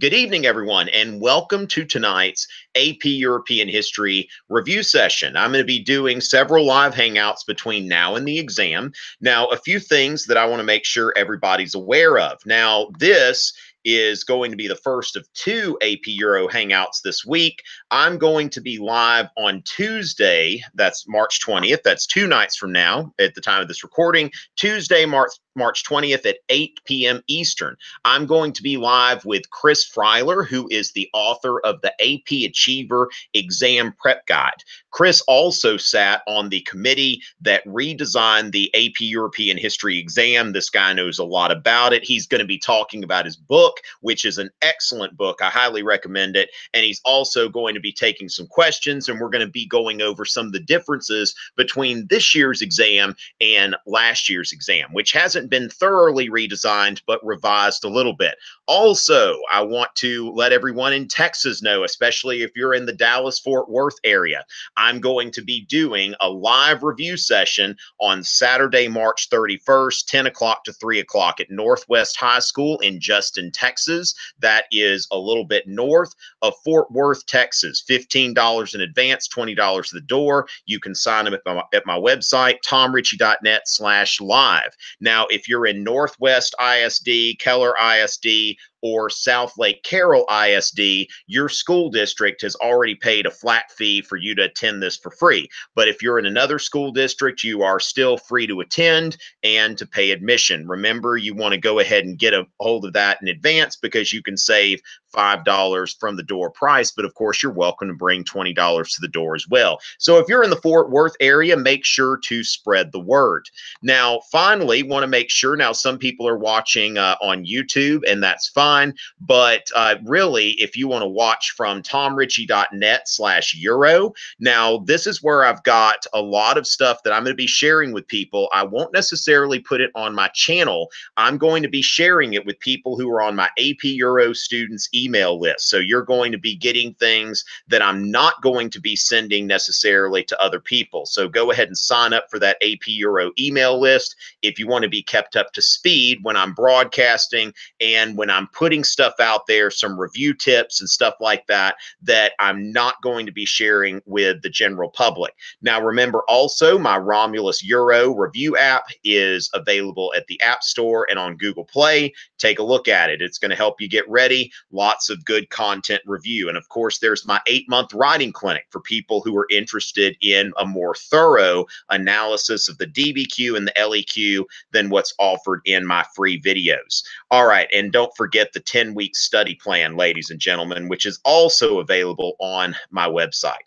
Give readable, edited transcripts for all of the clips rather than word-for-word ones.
Good evening, everyone, and welcome to tonight's AP European History review session. I'm going to be doing several live hangouts between now and the exam. Now, a few things that I want to make sure everybody's aware of. Now, this is going to be the first of two AP Euro hangouts this week. I'm going to be live on Tuesday, that's March 20th. That's 2 nights from now at the time of this recording. Tuesday, March 20th at 8 p.m. Eastern. I'm going to be live with Chris Freiler, who is the author of the AP Achiever Exam Prep Guide. Chris also sat on the committee that redesigned the AP European History exam. This guy knows a lot about it. He's going to be talking about his book, which is an excellent book. I highly recommend it. And he's also going to be taking some questions, and we're going to be going over some of the differences between this year's exam and last year's exam, which hasn't been thoroughly redesigned, but revised a little bit. Also, I want to let everyone in Texas know, especially if you're in the Dallas-Fort Worth area, I'm going to be doing a live review session on Saturday, March 31st, 10 o'clock to 3 o'clock at Northwest High School in Justin, Texas. That is a little bit north of Fort Worth, Texas. $15 in advance, $20 at the door. You can sign up at my website, tomritchie.net/live. Now, if you're in Northwest ISD, Keller ISD, or South Lake Carroll ISD, your school district has already paid a flat fee for you to attend this for free. But if you're in another school district, you are still free to attend and to pay admission. Remember, you want to go ahead and get a hold of that in advance because you can save $5 from the door price. But of course, you're welcome to bring $20 to the door as well. So if you're in the Fort Worth area, make sure to spread the word. Now, finally, want to make sure, now some people are watching on YouTube, and that's fine. But really, if you want to watch from tomritchie.net/euro, now this is where I've got a lot of stuff that I'm going to be sharing with people. I won't necessarily put it on my channel. I'm going to be sharing it with people who are on my AP Euro students email list. So you're going to be getting things that I'm not going to be sending necessarily to other people. So go ahead and sign up for that AP Euro email list if you want to be kept up to speed when I'm broadcasting and when I'm putting stuff out there, some review tips and stuff like that, that I'm not going to be sharing with the general public. Now, remember also, my Romulus Euro review app is available at the App Store and on Google Play. Take a look at it. It's going to help you get ready. Lots of good content review. And of course, there's my 8-month writing clinic for people who are interested in a more thorough analysis of the DBQ and the LEQ than what's offered in my free videos. All right, and don't forget the 10-week study plan, ladies and gentlemen, which is also available on my website.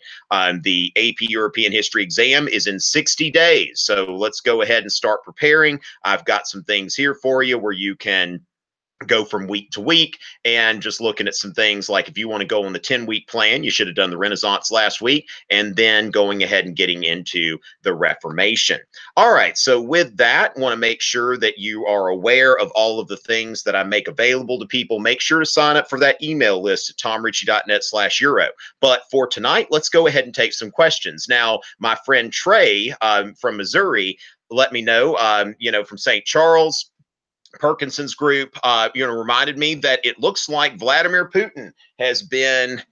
The AP European History exam is in 60 days, so let's go ahead and start preparing. I've got some things here for you where you can go from week to week, and just looking at some things like if you want to go on the 10-week plan, you should have done the Renaissance last week, and then going ahead and getting into the Reformation. All right, so with that, want to make sure that you are aware of all of the things that I make available to people. Make sure to sign up for that email list at tomritchie.net/euro. But for tonight, let's go ahead and take some questions. Now, my friend Trey from Missouri let me know, from St. Charles, Perkinson's group, reminded me that it looks like Vladimir Putin has been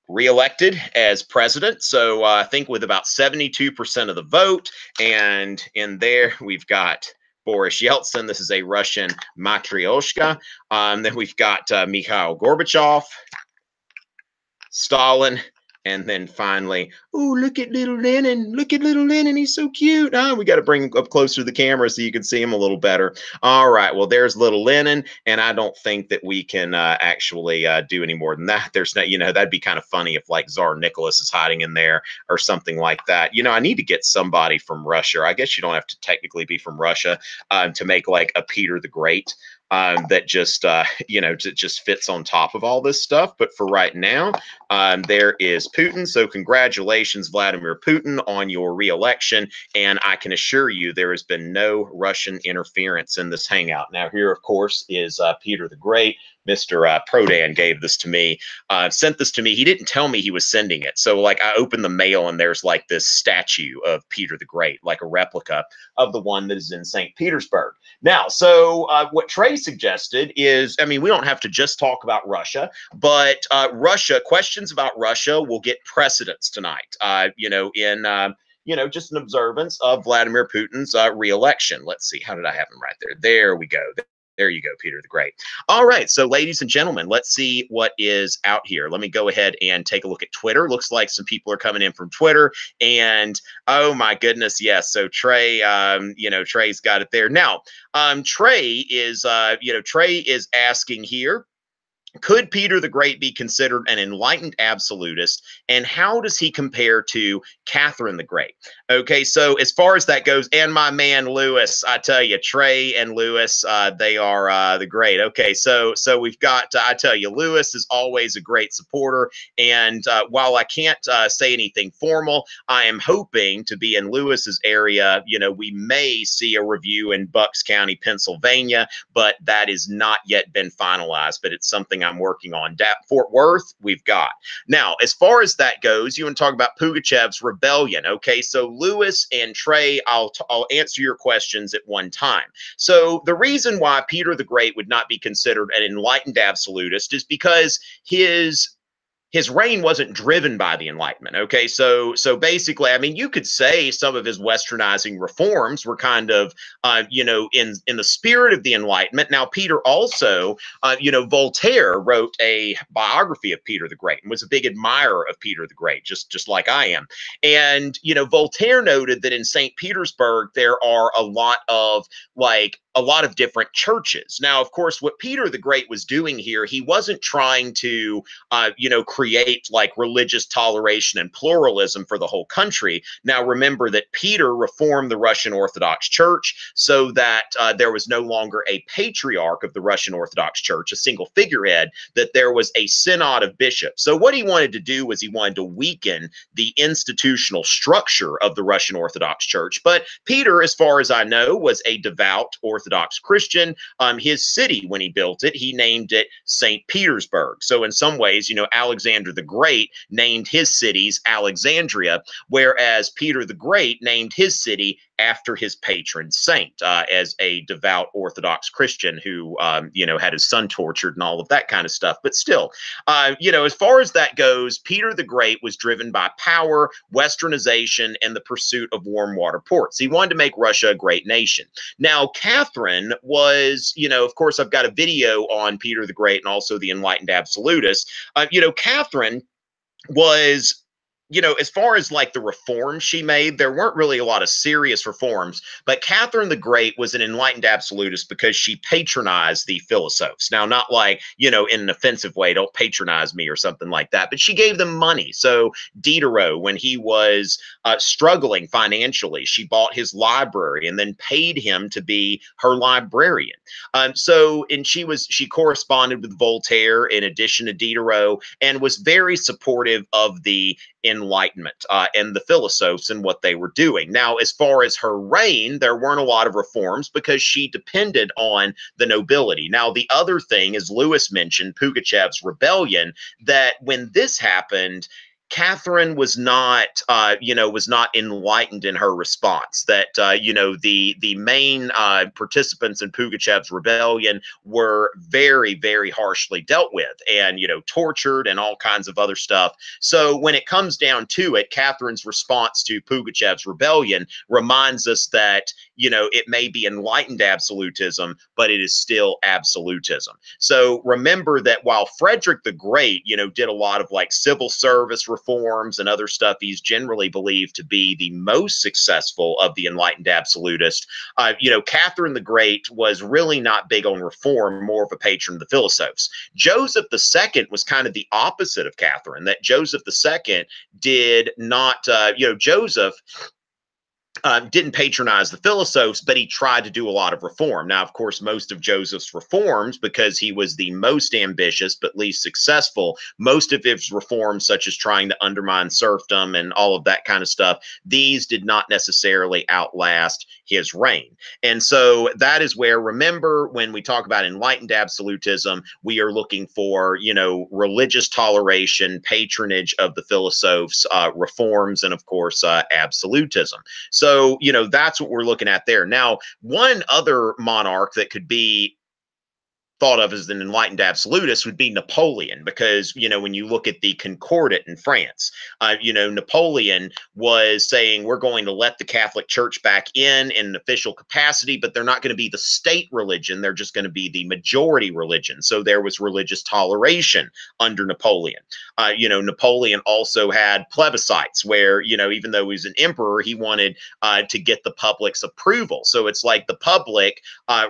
reelected as president. So I think with about 72% of the vote, and in there we've got Boris Yeltsin. This is a Russian matryoshka. Then we've got Mikhail Gorbachev, Stalin, and then finally, oh, look at little Lenin. Look at little Lenin. He's so cute. We got to bring him up closer to the camera so you can see him a little better. All right. Well, there's little Lenin. And I don't think that we can actually do any more than that. There's no, that'd be kind of funny if like Tsar Nicholas is hiding in there or something like that. I need to get somebody from Russia. I guess you don't have to technically be from Russia to make like a Peter the Great. That just, just fits on top of all this stuff. But for right now, there is Putin. So congratulations, Vladimir Putin, on your reelection. And I can assure you there has been no Russian interference in this hangout. Now, here, of course, is Peter the Great. Mr. Prodan gave this to me, sent this to me. He didn't tell me he was sending it. So like I opened the mail and there's like this statue of Peter the Great, like a replica of the one that is in St. Petersburg. Now, so what Trey suggested is, I mean, we don't have to just talk about Russia, but Russia, questions about Russia will get precedence tonight, just an observance of Vladimir Putin's reelection. Let's see, how did I have him right there? There we go. There you go, Peter the Great. All right, so ladies and gentlemen, let's see what is out here. Let me go ahead and take a look at Twitter. Looks like some people are coming in from Twitter, and oh my goodness, yes. So Trey, Trey's got it there. Now, Trey is asking here, could Peter the Great be considered an enlightened absolutist? And how does he compare to Catherine the Great? Okay, so as far as that goes, and my man Lewis, I tell you, Trey and Lewis, they are the great. Okay, so we've got, I tell you, Lewis is always a great supporter. And while I can't say anything formal, I am hoping to be in Lewis's area. We may see a review in Bucks County, Pennsylvania, but that has not yet been finalized. But it's something I'm working on. Fort Worth, we've got. Now, as far as that goes, you want to talk about Pugachev's rebellion. Okay, so Lewis and Trey, I'll answer your questions at one time. So the reason why Peter the Great would not be considered an enlightened absolutist is because his reign wasn't driven by the Enlightenment. Okay, so basically, I mean, you could say some of his westernizing reforms were kind of, in the spirit of the Enlightenment. Now, Peter also, Voltaire wrote a biography of Peter the Great and was a big admirer of Peter the Great, just like I am. And Voltaire noted that in St. Petersburg there are a lot of different churches. Now, of course, what Peter the Great was doing here, he wasn't trying to, create like religious toleration and pluralism for the whole country. Now, remember that Peter reformed the Russian Orthodox Church so that there was no longer a patriarch of the Russian Orthodox Church, a single figurehead, that there was a synod of bishops. So what he wanted to do was he wanted to weaken the institutional structure of the Russian Orthodox Church. But Peter, as far as I know, was a devout Orthodox Christian. His city, when he built it, he named it St. Petersburg. So in some ways, Alexander the Great named his cities Alexandria, whereas Peter the Great named his city after his patron saint, as a devout Orthodox Christian who, had his son tortured and all of that kind of stuff. But still, as far as that goes, Peter the Great was driven by power, westernization, and the pursuit of warm water ports. He wanted to make Russia a great nation. Now, Catherine was, of course, I've got a video on Peter the Great and also the enlightened absolutist. Catherine was, as far as like the reforms she made, there weren't really a lot of serious reforms, but Catherine the Great was an enlightened absolutist because she patronized the philosophes. Now, not like, in an offensive way, don't patronize me or something like that, but she gave them money. So Diderot, when he was struggling financially, she bought his library and then paid him to be her librarian. And she corresponded with Voltaire in addition to Diderot and was very supportive of the Enlightenment and the philosophes and what they were doing. Now, as far as her reign, there weren't a lot of reforms because she depended on the nobility. Now, the other thing, as Lewis mentioned, Pugachev's rebellion, that when this happened, Catherine was not enlightened in her response. That the main participants in Pugachev's rebellion were very, very harshly dealt with, and tortured and all kinds of other stuff. So when it comes down to it, Catherine's response to Pugachev's rebellion reminds us that it may be enlightened absolutism, but it is still absolutism. So remember that while Frederick the Great, did a lot of like civil service reforms and other stuff, he's generally believed to be the most successful of the enlightened absolutist. Catherine the Great was really not big on reform, more of a patron of the philosophes. Joseph II was kind of the opposite of Catherine, that Joseph II did not, Joseph didn't patronize the Philosophes, but he tried to do a lot of reform. Now, of course, most of Joseph's reforms, because he was the most ambitious but least successful, most of his reforms, such as trying to undermine serfdom and all of that kind of stuff, these did not necessarily outlast his reign. And so that is where, remember, when we talk about enlightened absolutism, we are looking for, religious toleration, patronage of the Philosophes, reforms, and of course, absolutism. So, that's what we're looking at there. Now, one other monarch that could be thought of as an enlightened absolutist would be Napoleon, because when you look at the Concordat in France, Napoleon was saying we're going to let the Catholic Church back in an official capacity, but they're not going to be the state religion; they're just going to be the majority religion. So there was religious toleration under Napoleon. Napoleon also had plebiscites where even though he was an emperor, he wanted to get the public's approval. So it's like the public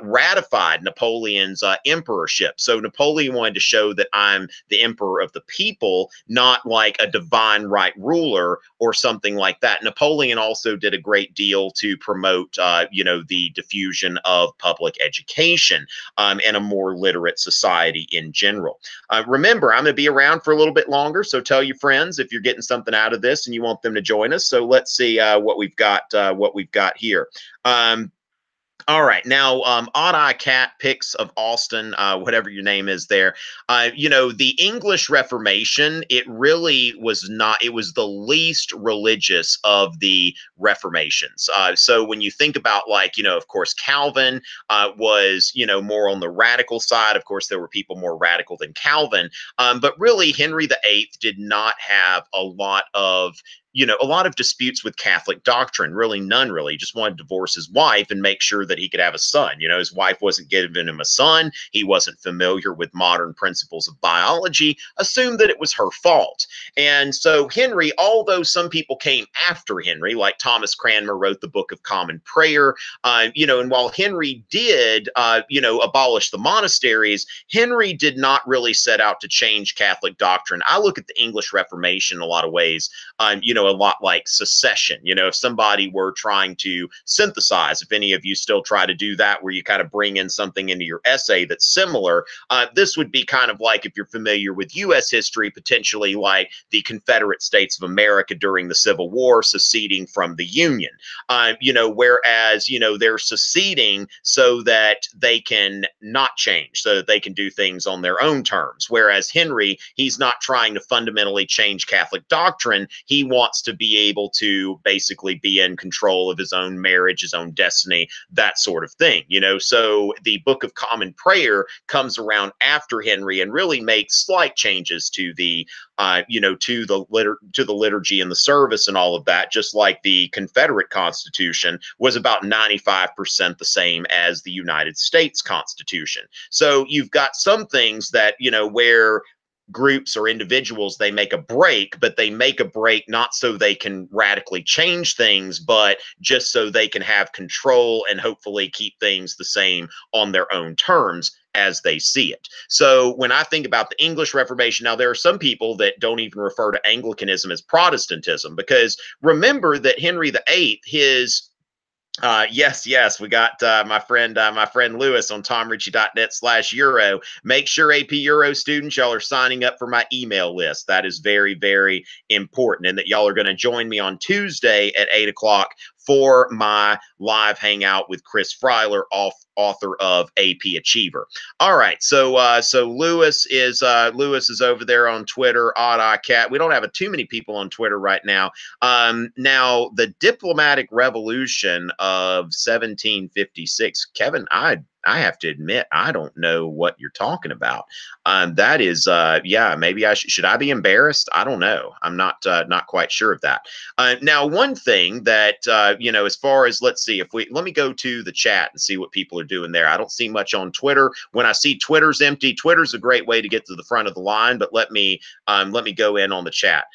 ratified Napoleon's emperorship. So Napoleon wanted to show that I'm the emperor of the people, not like a divine right ruler or something like that. Napoleon also did a great deal to promote, the diffusion of public education and a more literate society in general. Remember, I'm going to be around for a little bit longer, so tell your friends if you're getting something out of this and you want them to join us. So let's see what we've got. What we've got here. All right. Now, Odd Eye Cat Picks of Austin, whatever your name is there. The English Reformation, it really was not, it was the least religious of the Reformations. So when you think about, like, of course, Calvin was, more on the radical side. Of course, there were people more radical than Calvin. But really, Henry VIII did not have a lot of disputes with Catholic doctrine, really none really. He just wanted to divorce his wife and make sure that he could have a son. His wife wasn't giving him a son. He wasn't familiar with modern principles of biology, assumed that it was her fault. And so Henry, although some people came after Henry, like Thomas Cranmer wrote the Book of Common Prayer, and while Henry did, abolish the monasteries, Henry did not really set out to change Catholic doctrine. I look at the English Reformation in a lot of ways, a lot like secession. If somebody were trying to synthesize, if any of you still try to do that, where you kind of bring in something into your essay that's similar, this would be kind of like, if you're familiar with U.S. history, potentially like the Confederate States of America during the Civil War seceding from the Union. Whereas, they're seceding so that they can not change, so that they can do things on their own terms. Whereas Henry, he's not trying to fundamentally change Catholic doctrine. He wants to be able to basically be in control of his own marriage, his own destiny, that sort of thing. So the Book of Common Prayer comes around after Henry and really makes slight changes to the to the liturgy and the service and all of that, just like the Confederate Constitution was about 95% the same as the United States Constitution. So you've got some things that, where groups or individuals, they make a break, but they make a break not so they can radically change things, but just so they can have control and hopefully keep things the same on their own terms as they see it. So when I think about the English Reformation, now there are some people that don't even refer to Anglicanism as Protestantism, because remember that Henry VIII, yes, we got my friend Lewis on tomritchie.net/Euro. Make sure AP Euro students, y'all are signing up for my email list. That is very, very important, and that y'all are going to join me on Tuesday at 8 o'clock for my live hangout with Chris Freiler, author of AP Achiever. All right, so Lewis is over there on Twitter. Odd Eye Cat. We don't have too many people on Twitter right now. Now the diplomatic revolution of 1756, Kevin, I have to admit, I don't know what you're talking about. That is, maybe should I be embarrassed? I don't know. I'm not quite sure of that. Now, one thing that, as far as, let me go to the chat and see what people are doing there. I don't see much on Twitter. When I see Twitter's empty, Twitter's a great way to get to the front of the line, but let me go in on the chat.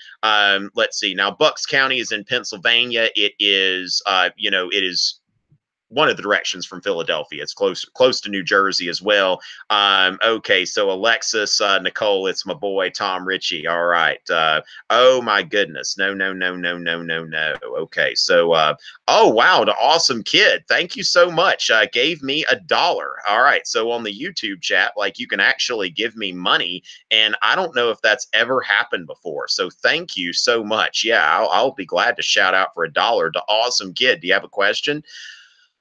Let's see. Now, Bucks County is in Pennsylvania. It is, it is one of the directions from Philadelphia. It's close to New Jersey as well. Okay, so Alexis, Nicole, it's my boy Tom Ritchie. All right. Oh my goodness, no, no, no, no, no, no, no. Okay, so oh wow, the awesome kid. Thank you so much. Gave me $1. All right, so on the YouTube chat, like you can actually give me money, and I don't know if that's ever happened before. So thank you so much. Yeah, I'll be glad to shout out for $1 to awesome kid. Do you have a question?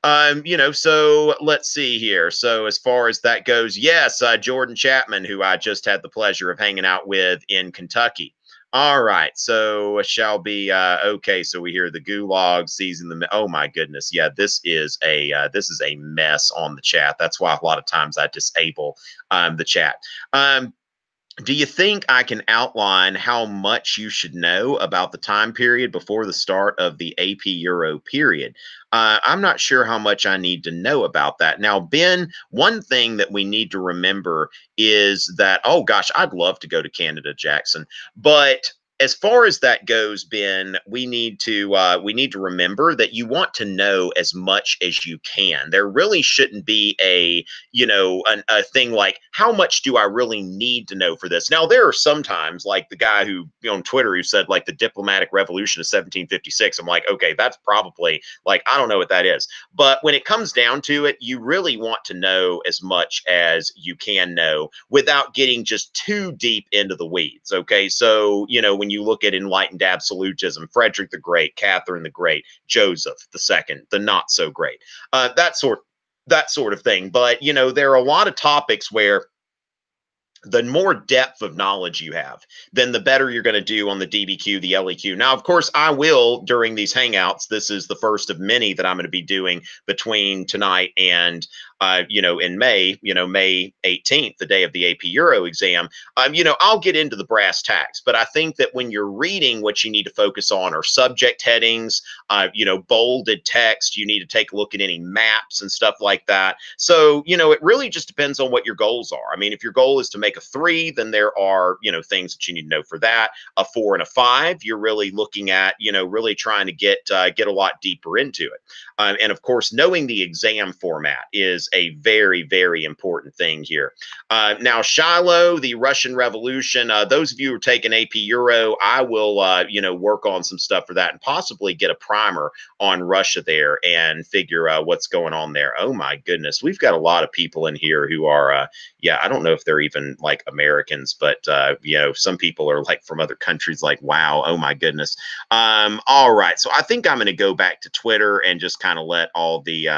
So let's see here. So as far as that goes, yes, Jordan Chapman, who I just had the pleasure of hanging out with in Kentucky. All right, so shall be okay. So we hear the gulag season. Oh my goodness, yeah, this is a mess on the chat. That's why a lot of times I disable the chat. Do you think I can outline how much you should know about the time period before the start of the AP Euro period? I'm not sure how much I need to know about that. Now, Ben, one thing that we need to remember is that, oh gosh, I'd love to go to Canada, Jackson, but as far as that goes, Ben, we need to remember that you want to know as much as you can. There really shouldn't be a thing like, how much do I really need to know for this? Now, there are sometimes, like the guy who on Twitter who said like the diplomatic revolution of 1756. I'm like, okay, that's probably like, I don't know what that is. But when it comes down to it, you really want to know as much as you can know without getting just too deep into the weeds. Okay. So, when you look at enlightened absolutism, Frederick the Great, Catherine the Great, Joseph the Second, the not so great, that sort of thing. But, there are a lot of topics where the more depth of knowledge you have, then the better you're going to do on the DBQ, the LEQ. Now, of course, I will during these hangouts. This is the first of many that I'm going to be doing between tonight and, in May, May 18th, the day of the AP Euro exam. I'll get into the brass tacks, but I think that when you're reading, what you need to focus on are subject headings, bolded text. You need to take a look at any maps and stuff like that. So, it really just depends on what your goals are. I mean, if your goal is to make a 3, then there are, things that you need to know for that. A 4 and a 5, you're really looking at, really trying to get a lot deeper into it. And of course, knowing the exam format is a very, very important thing here. Now, Shiloh, the Russian Revolution, those of you who are taking AP Euro, I will, work on some stuff for that and possibly get a primer on Russia there and figure out what's going on there. Oh my goodness, we've got a lot of people in here who are, I don't know if they're even like Americans, but some people are like from other countries. Like, wow, oh my goodness. All right, so I think I'm going to go back to Twitter and just kind of let all the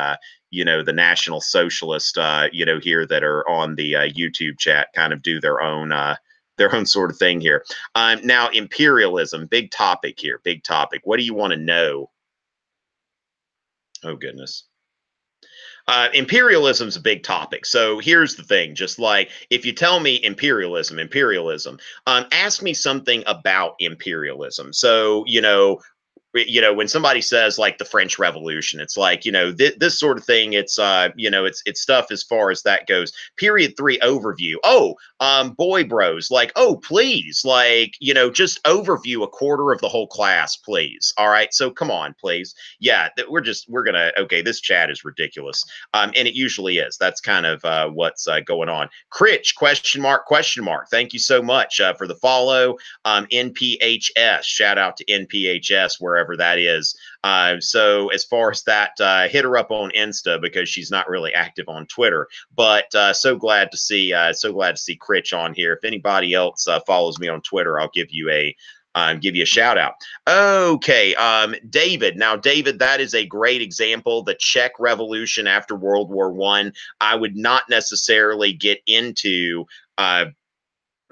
the National Socialists here that are on the YouTube chat kind of do their own sort of thing here. Now, imperialism, big topic here, big topic. What do you want to know? Oh goodness. Imperialism is a big topic. So here's the thing: just like if you tell me imperialism, ask me something about imperialism. So when somebody says like the French Revolution, it's like, this sort of thing. It's, it's stuff as far as that goes. Period 3 overview. Oh, boy bros, like, oh, please, like, just overview a quarter of the whole class, please. All right. So come on, please. Yeah, okay, this chat is ridiculous. And it usually is. That's kind of what's going on. Critch, question mark. Thank you so much for the follow. NPHS, shout out to NPHS, wherever that is. So as far as that, hit her up on Insta because she's not really active on Twitter. But so glad to see Critch on here. If anybody else follows me on Twitter, I'll give you a shout out. Okay, David. Now, David, that is a great example. The Czech Revolution after World War I would not necessarily get into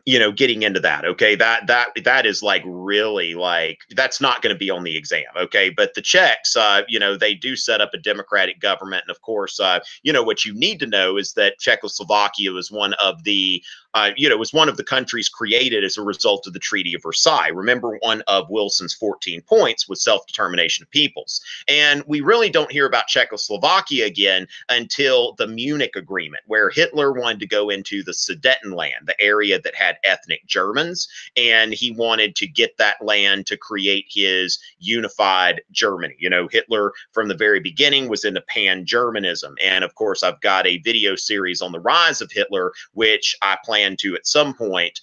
getting into that. Okay. That is like really like, that's not going to be on the exam. Okay. But the Czechs, they do set up a democratic government. And of course, what you need to know is that Czechoslovakia was one of the it was one of the countries created as a result of the Treaty of Versailles. Remember, one of Wilson's 14 points was self-determination of peoples. And we really don't hear about Czechoslovakia again until the Munich Agreement, where Hitler wanted to go into the Sudetenland, the area that had ethnic Germans, and he wanted to get that land to create his unified Germany. Hitler from the very beginning was into pan-Germanism. And of course, I've got a video series on the rise of Hitler, which I plan to at some point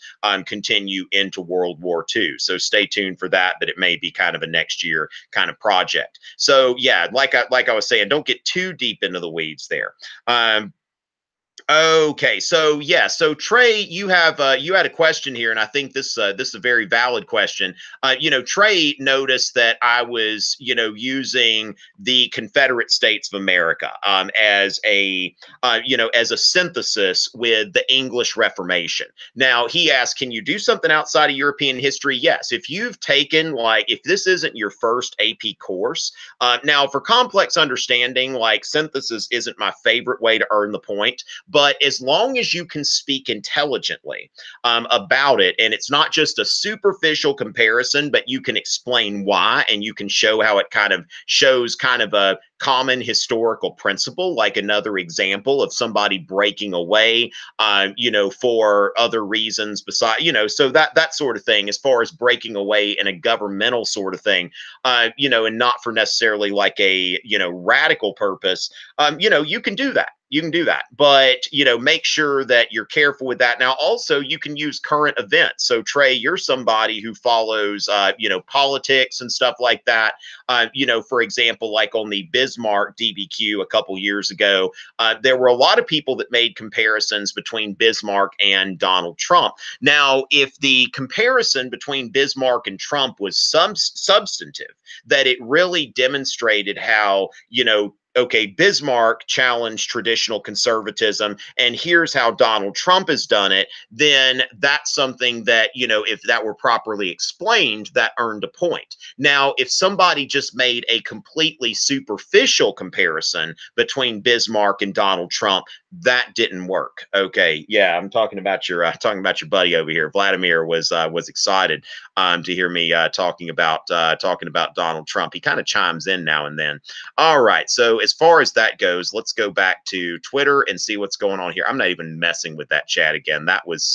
continue into World War II. So stay tuned for that, but it may be kind of a next year kind of project. So yeah, like I was saying, don't get too deep into the weeds there. Okay, so yeah, so Trey, you had a question here, and I think this is a very valid question. Trey noticed that I was using the Confederate States of America as a as a synthesis with the English Reformation. Now he asked, can you do something outside of European history? Yes, if you've taken if this isn't your first AP course. Now for complex understanding, synthesis isn't my favorite way to earn the point. But as long as you can speak intelligently about it, and it's not just a superficial comparison, but you can explain why, and you can show how it kind of shows kind of a common historical principle, like another example of somebody breaking away, for other reasons besides, so that sort of thing, as far as breaking away in a governmental sort of thing, and not for necessarily like a, radical purpose, you can do that. You can do that, but make sure that you're careful with that. Now, also, you can use current events. So, Trey, you're somebody who follows, politics and stuff like that. For example, like on the Bismarck DBQ a couple years ago, there were a lot of people that made comparisons between Bismarck and Donald Trump. Now, if the comparison between Bismarck and Trump was substantive, that it really demonstrated how, okay, Bismarck challenged traditional conservatism, and here's how Donald Trump has done it, then that's something that, if that were properly explained, that earned a point. Now, if somebody just made a completely superficial comparison between Bismarck and Donald Trump, that didn't work. Okay, yeah, I'm talking about your buddy over here. Vladimir was excited to hear me talking about Donald Trump. He kind of chimes in now and then. All right, so as far as that goes, let's go back to Twitter and see what's going on here. I'm not even messing with that chat again. That was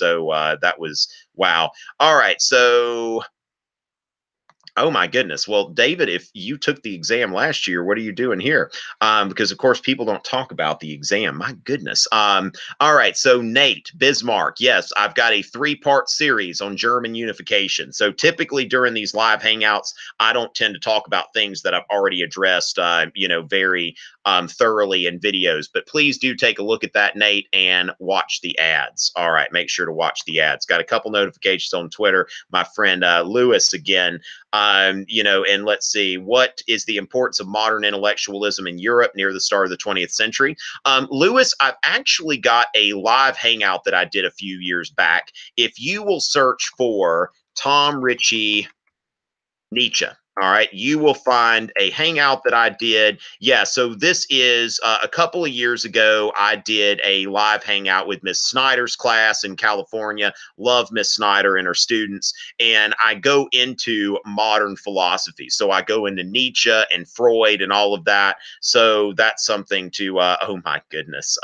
wow. All right, so oh my goodness. Well, David, if you took the exam last year, what are you doing here? Because of course people don't talk about the exam. My goodness. All right. So Nate, Bismarck. Yes, I've got a 3-part series on German unification. So typically during these live hangouts, I don't tend to talk about things that I've already addressed, very thoroughly in videos. But please do take a look at that, Nate, and watch the ads. All right. Make sure to watch the ads. Got a couple notifications on Twitter. My friend Lewis again. And let's see, what is the importance of modern intellectualism in Europe near the start of the 20th century? Lewis, I've actually got a live hangout that I did a few years back. If you will search for Tom Ritchie Nietzsche, all right, you will find a hangout that I did. Yeah, so this is a couple of years ago. I did a live hangout with Miss Snyder's class in California. Love Miss Snyder and her students. And I go into modern philosophy. So I go into Nietzsche and Freud and all of that. So that's something to, oh my goodness.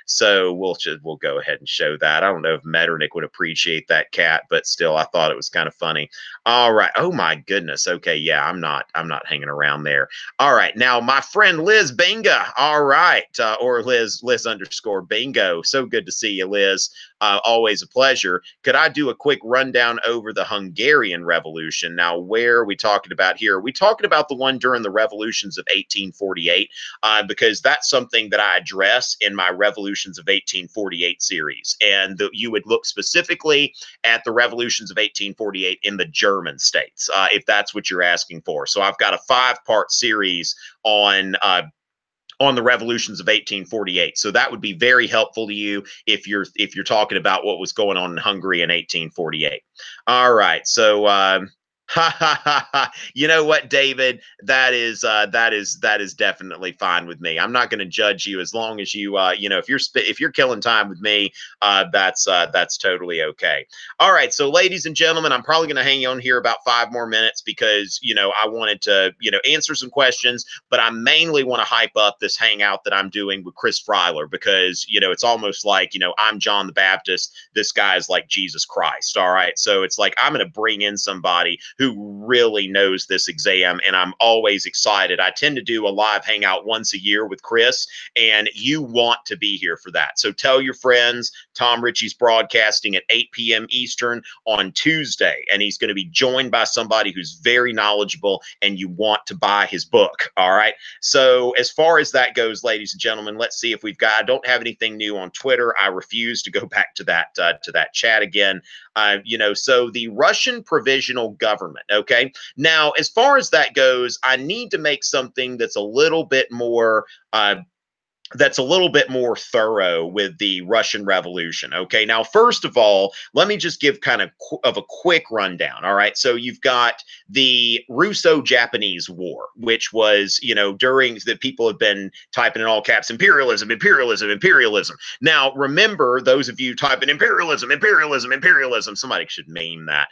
So we'll go ahead and show that. I don't know if Metternich would appreciate that, cat, but still, I thought it was kind of funny. All right. Oh my goodness. Okay. Yeah, I'm not hanging around there. All right. Now, my friend Liz Binga. All right. Or Liz _ Bingo. So good to see you, Liz. Always a pleasure. Could I do a quick rundown over the Hungarian Revolution? Now, where are we talking about here? Are we talking about the one during the revolutions of 1848? Because that's something that I address in my Revolutions of 1848 series. And you would look specifically at the revolutions of 1848 in the German states, if that's what you're asking for. So I've got a 5-part series on the revolutions of 1848. So that would be very helpful to you if you're talking about what was going on in Hungary in 1848. All right. So You know what, David? That is definitely fine with me. I'm not going to judge you as long as you if you're killing time with me, that's totally okay. All right, so ladies and gentlemen, I'm probably going to hang on here about 5 more minutes because I wanted to answer some questions, but I mainly want to hype up this hangout that I'm doing with Chris Freiler because it's almost like I'm John the Baptist. This guy is like Jesus Christ. All right, so it's like I'm going to bring in somebody who really knows this exam, and I'm always excited. I tend to do a live hangout once a year with Chris, and you want to be here for that. So tell your friends. Tom Ritchie's broadcasting at 8 p.m. Eastern on Tuesday, and he's going to be joined by somebody who's very knowledgeable, and you want to buy his book. All right. So as far as that goes, ladies and gentlemen, let's see if we've got. I don't have anything new on Twitter. I refuse to go back to that chat again. So the Russian provisional government. Okay. Now, as far as that goes, I need to make something that's a little bit more thorough with the Russian Revolution. Okay, now first of all, let me just give kind of a quick rundown. All right, so you've got the Russo-Japanese War, which was during the people have been typing in all caps imperialism, imperialism, imperialism. Now remember, those of you typing imperialism, imperialism, imperialism, somebody should meme that.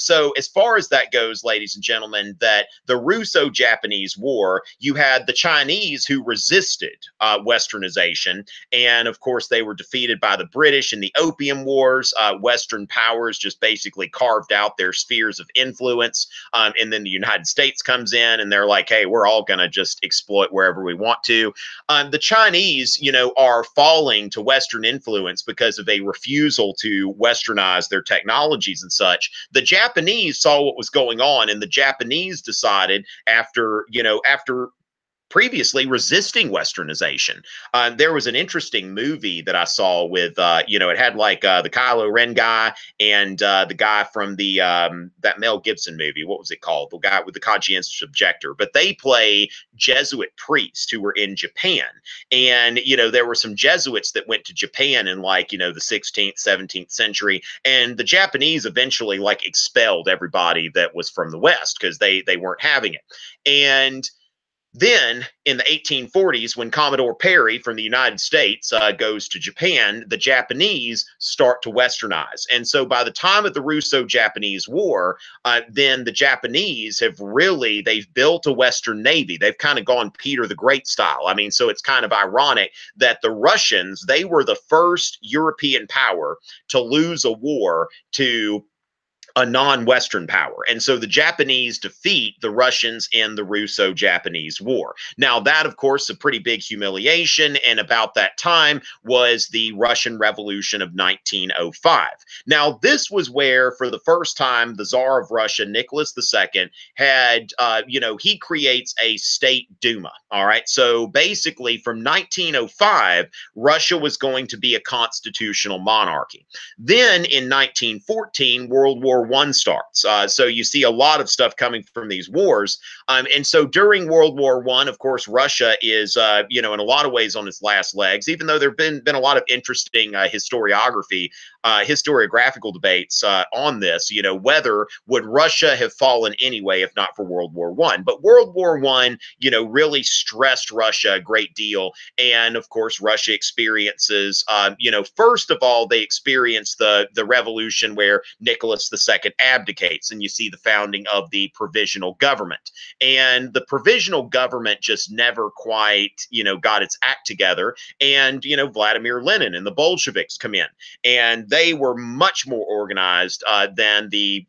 So as far as that goes, ladies and gentlemen, that the Russo-Japanese War, you had the Chinese who resisted Westernization. And of course, they were defeated by the British in the Opium Wars. Western powers just basically carved out their spheres of influence. And then the United States comes in and they're like, hey, we're all going to just exploit wherever we want to. The Chinese, are falling to Western influence because of a refusal to westernize their technologies and such. The Japanese saw what was going on, and the Japanese decided after previously resisting Westernization. There was an interesting movie that I saw with, it had like the Kylo Ren guy and the guy from the that Mel Gibson movie. What was it called? The guy with the conscientious objector. But they play Jesuit priests who were in Japan, and there were some Jesuits that went to Japan in like the 16th, 17th century, and the Japanese eventually like expelled everybody that was from the West because they weren't having it. And then in the 1840s, when Commodore Perry from the United States goes to Japan, the Japanese start to westernize. And so by the time of the Russo-Japanese War, then the Japanese they've built a Western Navy. They've kind of gone Peter the Great style. I mean, so it's kind of ironic that the Russians, they were the first European power to lose a war to a non-Western power. And so the Japanese defeat the Russians in the Russo-Japanese War. Now, that, of course, a pretty big humiliation. And about that time was the Russian Revolution of 1905. Now, this was where, for the first time, the Tsar of Russia, Nicholas II, had, he creates a state Duma. All right. So basically, from 1905, Russia was going to be a constitutional monarchy. Then in 1914, World War I starts. So you see a lot of stuff coming from these wars. And so during World War I, of course, Russia is, in a lot of ways on its last legs, even though there have been a lot of interesting historiographical debates on this, whether would Russia have fallen anyway if not for World War I. But World War I, really stressed Russia a great deal. And of course, Russia experiences, first of all, they experience the revolution where Nicholas II abdicates, and you see the founding of the provisional government. And the provisional government just never quite, got its act together. And, Vladimir Lenin and the Bolsheviks come in, and they were much more organized than the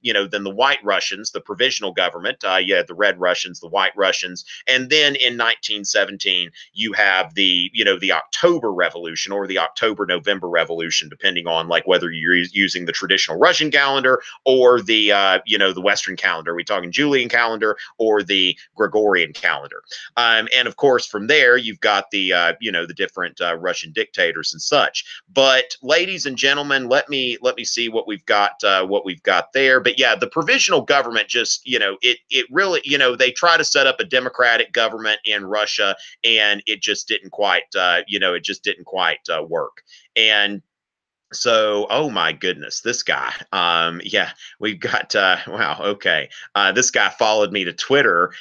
White Russians, the provisional government. The Red Russians, the White Russians. And then in 1917, you have the October Revolution, or the October-November Revolution, depending on like whether you're using the traditional Russian calendar or the Western calendar. Are we talking Julian calendar or the Gregorian calendar? And of course, from there, you've got the different Russian dictators and such. But ladies and gentlemen, let me see what we've got there. But yeah, the provisional government just, it really, they try to set up a democratic government in Russia, and it just didn't quite, work. And So, oh my goodness, this guy. Yeah, we've got wow, okay. This guy followed me to Twitter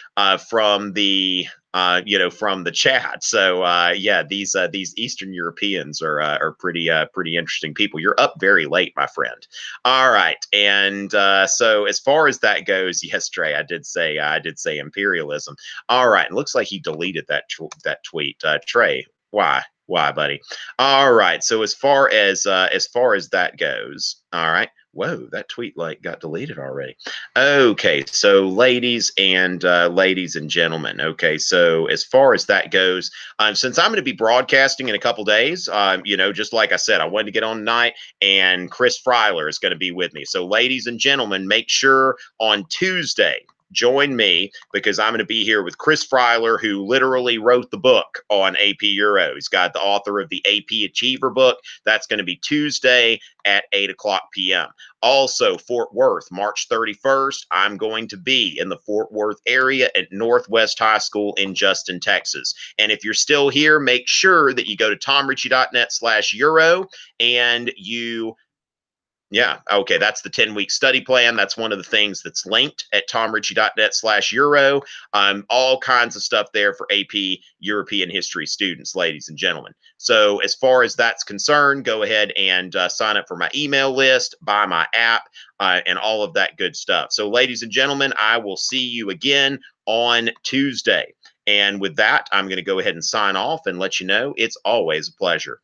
from the from the chat. So yeah, these Eastern Europeans are pretty interesting people. You're up very late, my friend. All right, and so as far as that goes, yes, Trey, I did say imperialism. All right, it looks like he deleted that tweet. Trey, why? Why, buddy? All right. So as far as that goes, all right. Whoa, that tweet like got deleted already. Okay, so ladies and gentlemen. Okay, so as far as that goes, since I'm going to be broadcasting in a couple days, just like I said, I wanted to get on tonight, and Chris Freiler is going to be with me. So, ladies and gentlemen, make sure on Tuesday join me because I'm going to be here with Chris Freiler, who literally wrote the book on AP Euro. He's got the author of the AP Achiever book. That's going to be Tuesday at 8 o'clock p.m. Also, Fort Worth, March 31st, I'm going to be in the Fort Worth area at Northwest High School in Justin, Texas. And if you're still here, make sure that you go to tomritchie.net/Euro and you yeah. Okay. That's the 10-week study plan. That's one of the things that's linked at tomritchie.net/Euro. All kinds of stuff there for AP European history students, ladies and gentlemen. So, as far as that's concerned, go ahead and sign up for my email list, buy my app, and all of that good stuff. So, ladies and gentlemen, I will see you again on Tuesday. And with that, I'm going to go ahead and sign off and let you know it's always a pleasure.